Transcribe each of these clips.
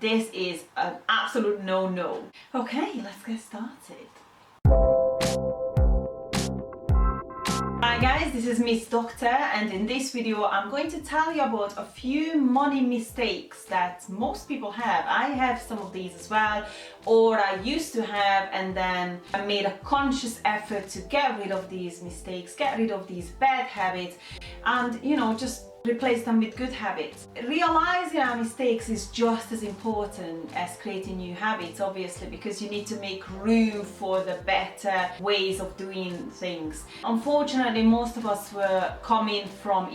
this is an absolute no-no. Okay, let's get started. Hi guys, this is Miss Doctor, and in this video I'm going to tell you about a few money mistakes that most people have. I have some of these as well, or I used to have, and then I made a conscious effort to get rid of these mistakes, get rid of these bad habits, and just replace them with good habits. Realizing our mistakes is just as important as creating new habits, obviously, because you need to make room for the better ways of doing things. Unfortunately, most of us were coming from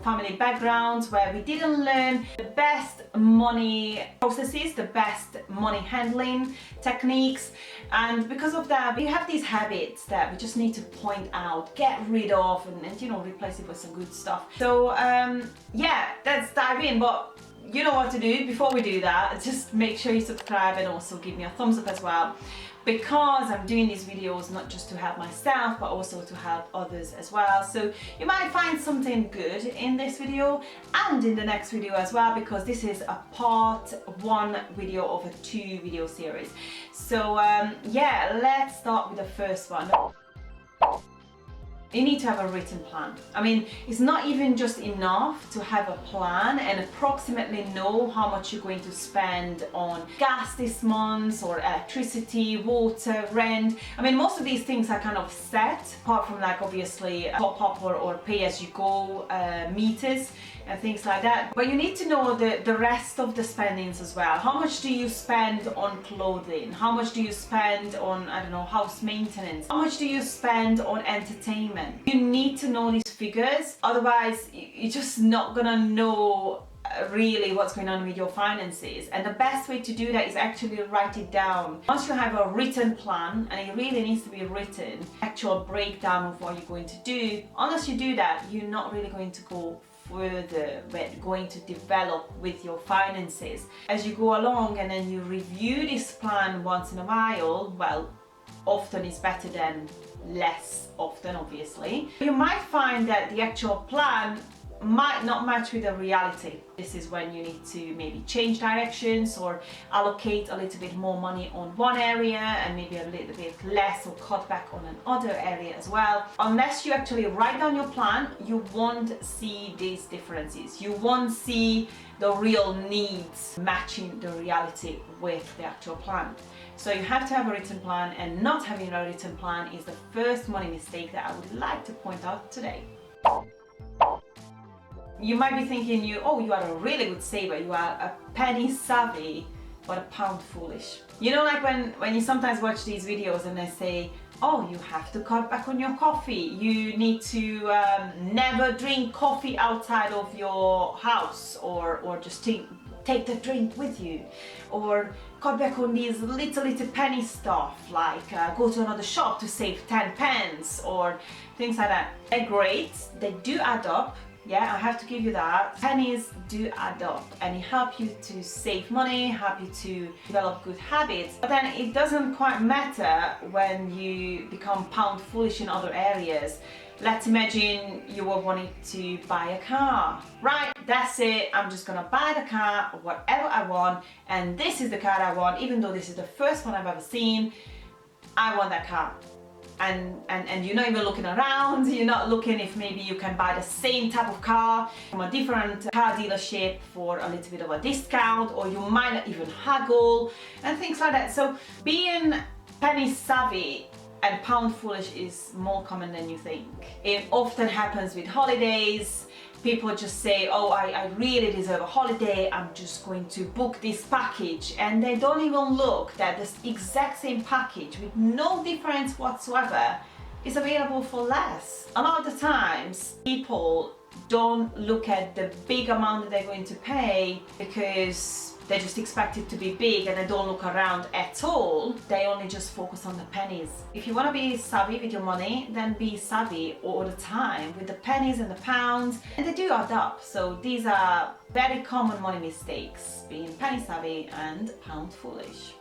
family backgrounds where we didn't learn the best money processes, the best money handling techniques, and because of that we have these habits that we just need to point out, get rid of, and replace it with some good stuff. So yeah, let's dive in, but you know what to do. Before we do that, just make sure you subscribe and also give me a thumbs up as well, because I'm doing these videos not just to help myself but also to help others as well. So you might find something good in this video and in the next video as well, because this is a part 1 video of a 2 video series. So yeah, let's start with the first one. You need to have a written plan. I mean, it's not even just enough to have a plan and approximately know how much you're going to spend on gas this month, or electricity, water, rent. I mean, most of these things are kind of set, apart from like obviously top up or pay as you go meters and things like that. But you need to know the rest of the spendings as well. How much do you spend on clothing? How much do you spend on, I don't know, house maintenance? How much do you spend on entertainment? You need to know these figures, otherwise you're just not gonna know really what's going on with your finances. And the best way to do that is actually write it down. Once you have a written plan, and it really needs to be written, actual breakdown of what you're going to do, unless you do that, you're not really going to go further when going to develop with your finances. As you go along and then you review this plan once in a while, well, often is better than less often, obviously. You might find that the actual plan might not match with the reality. This is when you need to maybe change directions or allocate a little bit more money on one area and maybe a little bit less, or cut back on another area as well. Unless you actually write down your plan, you won't see these differences. You won't see the real needs matching the reality with the actual plan. So you have to have a written plan, and not having a written plan is the first money mistake that I would like to point out today. You might be thinking you are a really good saver, you are a penny savvy, but a pound foolish. Like when you sometimes watch these videos and they say, oh, you have to cut back on your coffee, you need to never drink coffee outside of your house, or just take the drink with you, or cut back on these little penny stuff, like go to another shop to save 10 pence, or things like that. They're great, they do add up. Yeah, I have to give you that. Pennies do add up and help you to save money, help you to develop good habits. But then it doesn't quite matter when you become pound foolish in other areas. Let's imagine you were wanting to buy a car. Right, that's it. I'm just gonna buy the car, whatever I want, and this is the car I want, even though this is the first one I've ever seen. I want that car. And you're not even looking around, you're not looking if maybe you can buy the same type of car from a different car dealership for a little bit of a discount, or you might not even haggle and things like that. So being penny savvy and pound foolish is more common than you think. It often happens with holidays. People just say, oh, I really deserve a holiday, I'm just going to book this package, and they don't even look that this exact same package with no difference whatsoever is available for less. A lot of the times people don't look at the big amount that they're going to pay because they just expect it to be big, and they don't look around at all. They only just focus on the pennies. If you want to be savvy with your money, then be savvy all the time with the pennies and the pounds, and they do add up. So these are very common money mistakes, being penny savvy and pound foolish.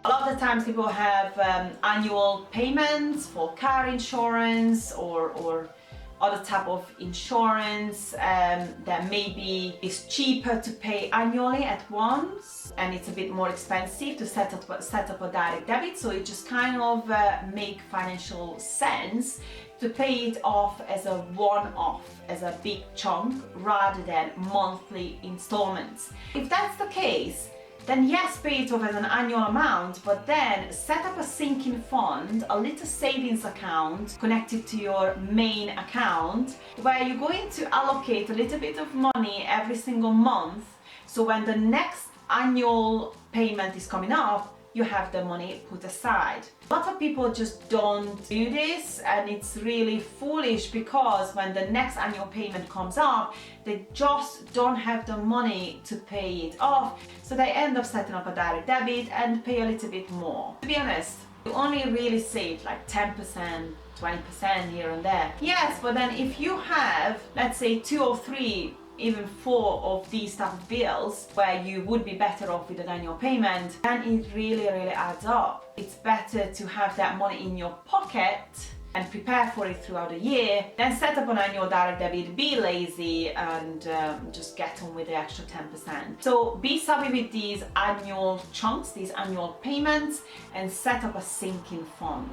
A lot of the times people have annual payments for car insurance or other type of insurance that maybe is cheaper to pay annually at once, and it's a bit more expensive to set up a direct debit. So it just kind of make financial sense to pay it off as a one-off, as a big chunk, rather than monthly installments. If that's the case, then yes, pay it off as an annual amount, but then set up a sinking fund, a little savings account connected to your main account, where you're going to allocate a little bit of money every single month. So when the next annual payment is coming up, you have the money put aside. A lot of people just don't do this, and it's really foolish, because when the next annual payment comes up, they just don't have the money to pay it off, so they end up setting up a direct debit and pay a little bit more. To be honest, you only really save like 10%, 20% here and there. Yes, but then if you have, let's say, 2 or 3, even 4 of these type of bills where you would be better off with an annual payment, then it really adds up. It's better to have that money in your pocket and prepare for it throughout the year, then set up an annual direct debit, be lazy, and just get on with the extra 10%. So be savvy with these annual chunks, these annual payments, and set up a sinking fund.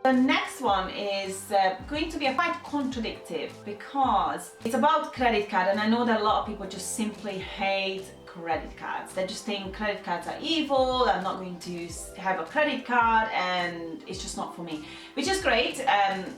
The next one is going to be quite contradictory, because it's about credit card, and I know that a lot of people just simply hate credit cards. They just think credit cards are evil, I'm not going to have a credit card, and it's just not for me. Which is great.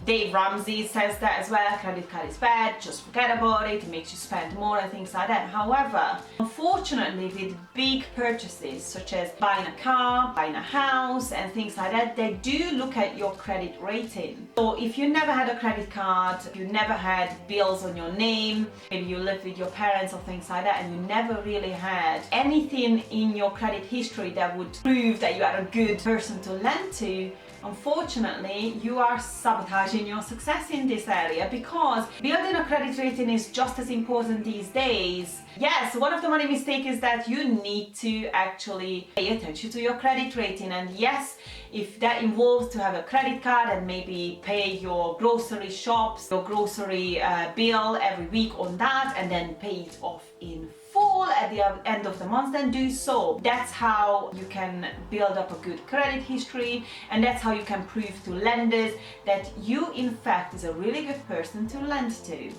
Dave Ramsey says that as well, credit card is bad, just forget about it, it makes you spend more and things like that. However, unfortunately, with big purchases such as buying a car, buying a house and things like that, they do look at your credit rating. So if you never had a credit card, you never had bills on your name, maybe you lived with your parents or things like that, and you never really had anything in your credit history that would prove that you are a good person to lend to, unfortunately, you are sabotaging your success in this area, because building a credit rating is just as important these days. Yes, one of the money mistakes is that you need to actually pay attention to your credit rating, and yes, if that involves to have a credit card and maybe pay your grocery shops, your grocery bill every week on that, and then pay it off in full at the end of the month, then do so. That's how you can build up a good credit history, and that's how you can prove to lenders that you in fact is a really good person to lend to.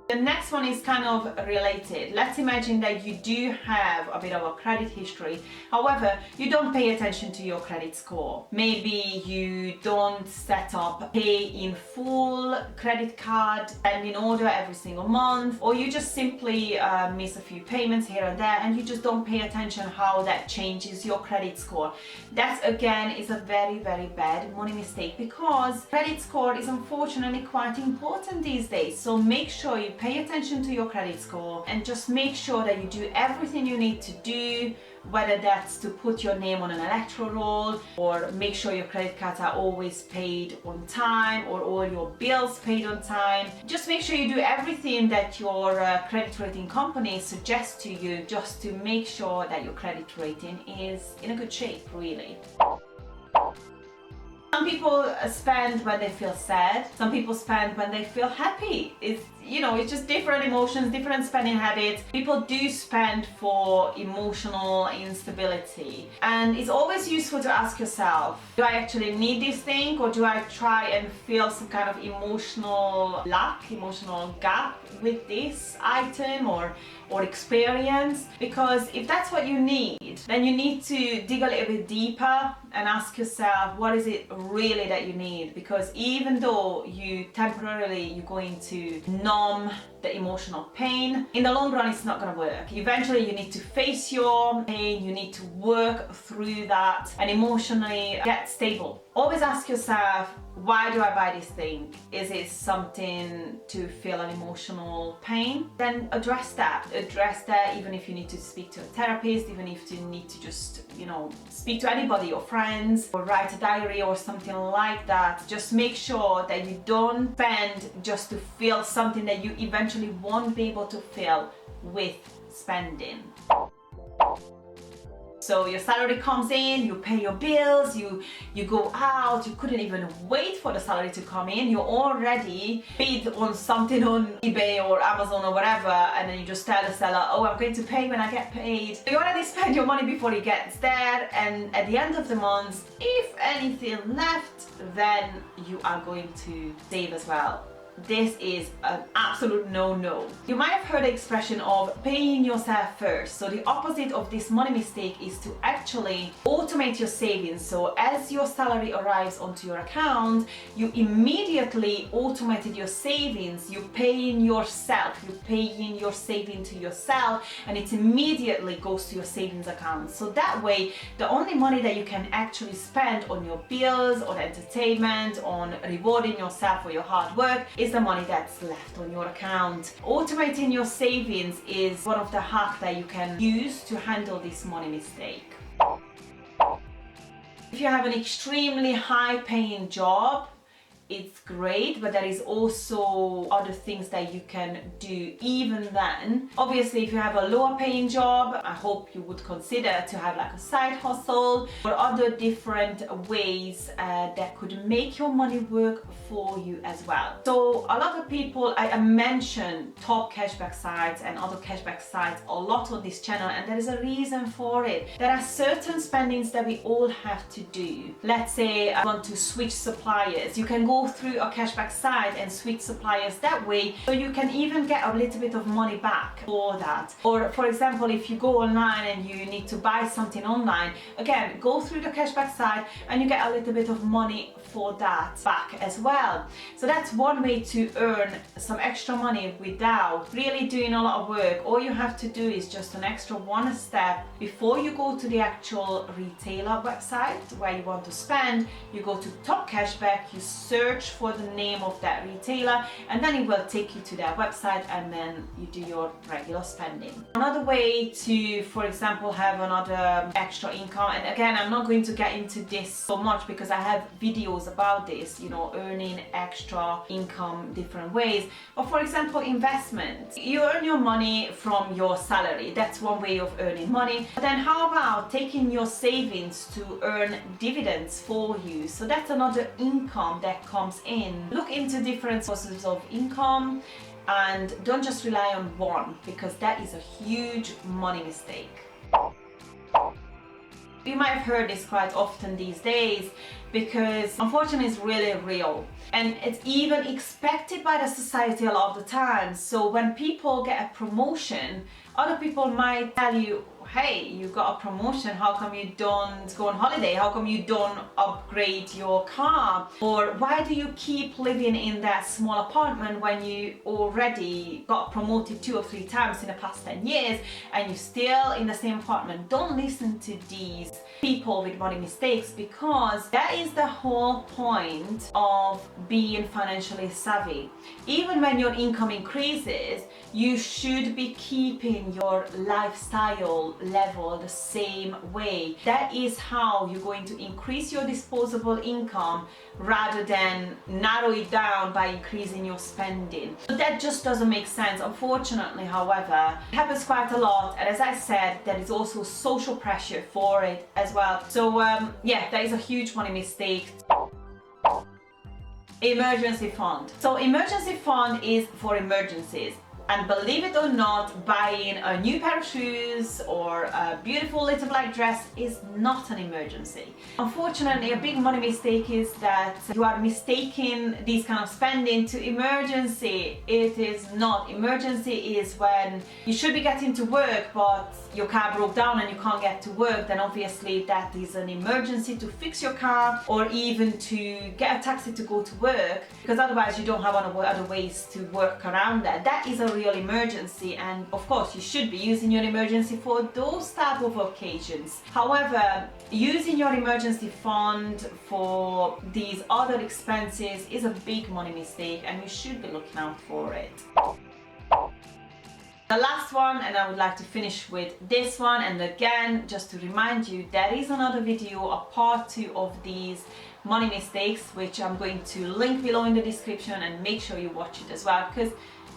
The next one is kind of related. Let's imagine that you do have a bit of a credit history, however, you don't pay attention to your credit score. Maybe you don't set up pay in full credit card and in order every single month, or you just simply miss a few payments here and there, and you just don't pay attention how that changes your credit score. That again is a very bad money mistake, because credit score is unfortunately quite important these days. So make sure you pay attention to your credit score, and just make sure that you do everything you need to do, whether that's to put your name on an electoral roll, or make sure your credit cards are always paid on time, or all your bills paid on time. Just make sure you do everything that your credit rating company suggests to you, just to make sure that your credit rating is in a good shape, really. Some people spend when they feel sad, some people spend when they feel happy. It's just different emotions, different spending habits. People do spend for emotional instability. And it's always useful to ask yourself, do I actually need this thing, or do I try and feel some kind of emotional lack, emotional gap with this item or experience? Because if that's what you need, then you need to dig a little bit deeper and ask yourself, what is it really that you need? Because even though you're going to numb the emotional pain, in the long run it's not going to work. Eventually you need to face your pain, you need to work through that and emotionally get stable. Always ask yourself, why do I buy this thing? Is it something to feel an emotional pain? Then address that even if you need to speak to a therapist, even if you need to just speak to anybody, your friends, or write a diary or something like that. Just make sure that you don't spend just to feel something that you eventually won't be able to feel with spending. So your salary comes in, you pay your bills, you go out, you couldn't even wait for the salary to come in, you already bid on something on eBay or Amazon or whatever, and then you just tell the seller, oh, I'm going to pay when I get paid. You already spend your money before it gets there, and at the end of the month, if anything left, then you are going to save as well. This is an absolute no-no. You might have heard the expression of paying yourself first. So the opposite of this money mistake is to actually automate your savings. So as your salary arrives onto your account, you immediately automated your savings. You're paying yourself, you're paying your saving to yourself, and it immediately goes to your savings account. So that way, the only money that you can actually spend on your bills, on entertainment, on rewarding yourself for your hard work is the money that's left on your account. Automating your savings is one of the hacks that you can use to handle this money mistake. If you have an extremely high paying job, it's great, but there is also other things that you can do even then. Obviously, if you have a lower paying job, I hope you would consider to have like a side hustle or other different ways that could make your money work for you as well. So a lot of people, I mention top cashback sites and other cashback sites a lot on this channel, and there is a reason for it. There are certain spendings that we all have to do. Let's say I want to switch suppliers. You can go through a cashback site and switch suppliers that way, so you can even get a little bit of money back for that. Or for example, if you go online and you need to buy something online, again, go through the cashback site and you get a little bit of money for that back as well. So that's one way to earn some extra money without really doing a lot of work. All you have to do is just an extra one step before you go to the actual retailer website where you want to spend. You go to top cashback, you search for the name of that retailer, and then it will take you to their website, and then you do your regular spending. Another way to, for example, have another extra income, and again, I'm not going to get into this so much because I have videos about this, you know, earning extra income different ways. But for example, investment. You earn your money from your salary. That's one way of earning money. But then how about taking your savings to earn dividends for you? So that's another income that comes in. Look into different sources of income and don't just rely on one, because that is a huge money mistake. You might have heard this quite often these days, because unfortunately it's really real, and it's even expected by the society a lot of the time. So when people get a promotion, other people might tell you, hey, you got a promotion, how come you don't go on holiday? How come you don't upgrade your car? Or why do you keep living in that small apartment when you already got promoted 2 or 3 times in the past 10 years and you're still in the same apartment? Don't listen to these people with money mistakes, because that is the whole point of being financially savvy. Even when your income increases, you should be keeping your lifestyle level the same way. That is how you're going to increase your disposable income rather than narrow it down by increasing your spending. But that just doesn't make sense. Unfortunately, however, it happens quite a lot, and as I said, there is also social pressure for it as well. So yeah, that is a huge money mistake. Emergency fund. So emergency fund is for emergencies. And believe it or not, buying a new pair of shoes or a beautiful little black dress is not an emergency. Unfortunately, a big money mistake is that you are mistaking these kind of spending to emergency. It is not. Emergency is when you should be getting to work, but your car broke down and you can't get to work. Then obviously that is an emergency to fix your car, or even to get a taxi to go to work, because otherwise you don't have other ways to work around that. That is a real emergency, and of course you should be using your emergency for those type of occasions. However, using your emergency fund for these other expenses is a big money mistake, and you should be looking out for it. The last one, and I would like to finish with this one, and again, just to remind you, there is another video, a part 2 of these money mistakes, which I'm going to link below in the description, and make sure you watch it as well, because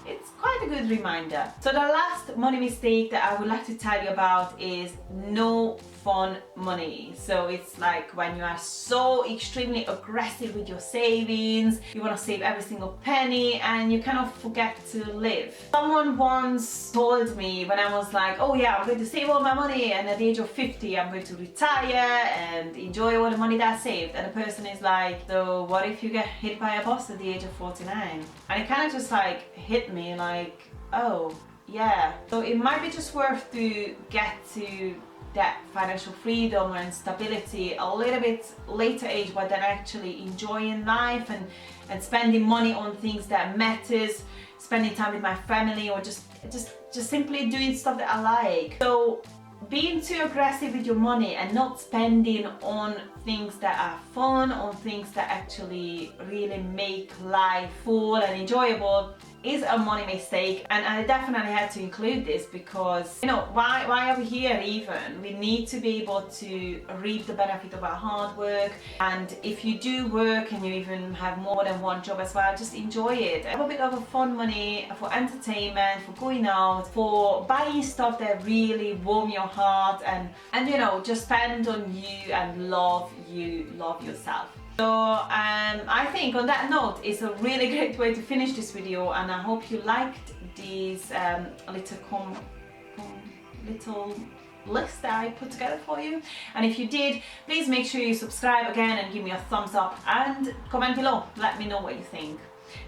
it's quite a good reminder. So the last money mistake that I would like to tell you about is no fun money. So it's like when you are so extremely aggressive with your savings, you want to save every single penny and you kind of forget to live. Someone once told me when I was like, oh yeah, I'm going to save all my money and at the age of 50 I'm going to retire and enjoy all the money that I saved, and the person is like, so what if you get hit by a bus at the age of 49? And it kind of just like hit me like, oh yeah, so it might be just worth to get to that financial freedom and stability a little bit later age, but then actually enjoying life and spending money on things that matters, spending time with my family, or just simply doing stuff that I like. So being too aggressive with your money and not spending on things that are fun, on things that actually really make life full and enjoyable, is a money mistake. And I definitely had to include this because, you know, why are we here even? We need to be able to reap the benefit of our hard work, and if you do work and you even have more than one job as well, just enjoy it. Have a bit of a fun money for entertainment, for going out, for buying stuff that really warm your heart, and you know, just spend on you and love yourself. So I think on that note, it's a really great way to finish this video, and I hope you liked these little list that I put together for you. And if you did, please make sure you subscribe again and give me a thumbs up and comment below. Let me know what you think.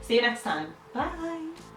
See you next time. Bye.